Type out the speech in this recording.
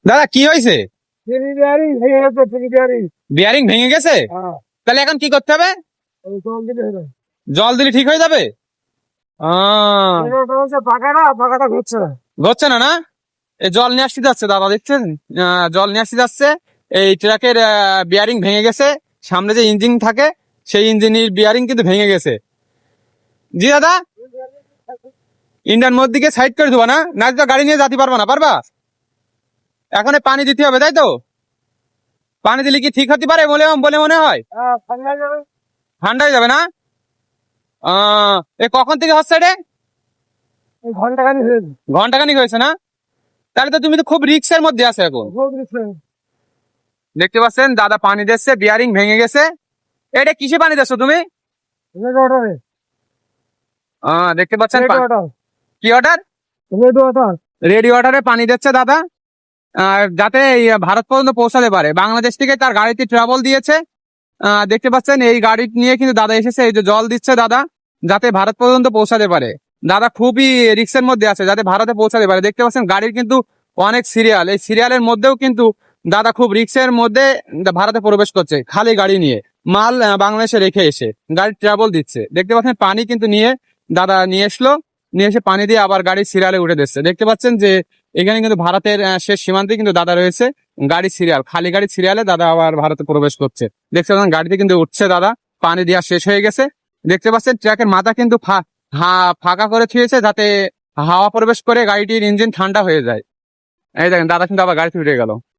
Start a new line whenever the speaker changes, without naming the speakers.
দাদা কি হয়েছে?
বিয়ারিং ভেঙে গেছে, বিয়ারিং।
বিয়ারিং ভেঙে গেছে?
হ্যাঁ,
তাহলে এখন কি করতে হবে?
ওই জল দিলে হলো।
জল দিলে ঠিক হয়ে যাবে? আহ,
এটা হচ্ছে পাকাটা, পাকাটা ঘুরছে না।
হচ্ছে না না? এই জল নিয়ে আসতে যাচ্ছে দাদা, দেখছেন? জল নিয়ে আসতে যাচ্ছে। এই ট্রাকের বিয়ারিং ভেঙে গেছে। সামনে যে ইঞ্জিন থাকে, সেই ইঞ্জিনের বিয়ারিং কিন্তু ভেঙে গেছে। জি দাদা, ইন্ডিয়ান মোড় দিকে সাইড করে দেবো না? না তো গাড়ি নিয়ে যেতে পারবো না, পারবা? এখন পানি দিতে হবে, তাই তো? পানি দিলে কি ঠিক হতে পারে বলে বলে মনে হয়?
হ্যাঁ, ঠান্ডা যাবে।
ঠান্ডা হয়ে যাবে না? এ কখন থেকে হচ্ছে রে?
এই ঘন্টাখানি হয়েছে।
ঘন্টাখানিক হয়েছে না? তাহলে তো তুমি তো খুব রিস্কের মধ্যে আছো এখন।
খুব রিস্ক।
দেখতে পাচ্ছেন দাদা পানি দিচ্ছে, বিয়ারিং ভেঙে গেছে। এটা কিসে পানি দিচ্ছ তুমি?
রেড ওয়াটারে।
দেখতে পাচ্ছেন
রেড ওয়াটার।
কি অর্ডার?
Red water.
রেডি ওয়াটারে পানি দিচ্ছে দাদা, যাতে এই ভারত পর্যন্ত পৌঁছাতে পারে। বাংলাদেশ থেকে তার গাড়িতে ট্রাভেল দিয়েছে। দেখতে পাচ্ছেন এই গাড়ি নিয়ে কিন্তু দাদা এসেছে, এই যে জল দিচ্ছে দাদা, যাতে ভারত পর্যন্ত পৌঁছাতে পারে। দাদা খুবই রিস্কের মধ্যে আছে, যাতে ভারতে পৌঁছাতে পারে। দেখতে পাচ্ছেন গাড়ির কিন্তু অনেক সিরিয়াল, এই সিরিয়ালের মধ্যেও কিন্তু দাদা খুব রিস্কের মধ্যে ভারতে প্রবেশ করছে খালি গাড়ি নিয়ে। মাল বাংলাদেশে রেখে এসে গাড়ি ট্রাভেল দিচ্ছে। দেখতে পাচ্ছেন পানি কিন্তু নিয়ে দাদা নিয়ে এসলো, নিয়ে এসে পানি দিয়ে আবার গাড়ির সিরিয়ালে উঠে দিচ্ছে। দেখতে পাচ্ছেন যে এখানে কিন্তু ভারতের শেষ সীমান্তে কিন্তু দাদা রয়েছে। গাড়ি সিরিয়াল, খালি গাড়ি সিরিয়ালে দাদা আবার ভারতে প্রবেশ করছে। দেখতে পাচ্ছেন গাড়িতে কিন্তু উঠছে দাদা, পানি দেওয়া শেষ হয়ে গেছে। দেখতে পাচ্ছেন ট্রাকের মাথা কিন্তু ফাঁকা করে থুয়েছে, যাতে হাওয়া প্রবেশ করে গাড়িটির ইঞ্জিন ঠান্ডা হয়ে যায়। এই দেখেন দাদা কিন্তু আবার গাড়িতে উঠে গেল।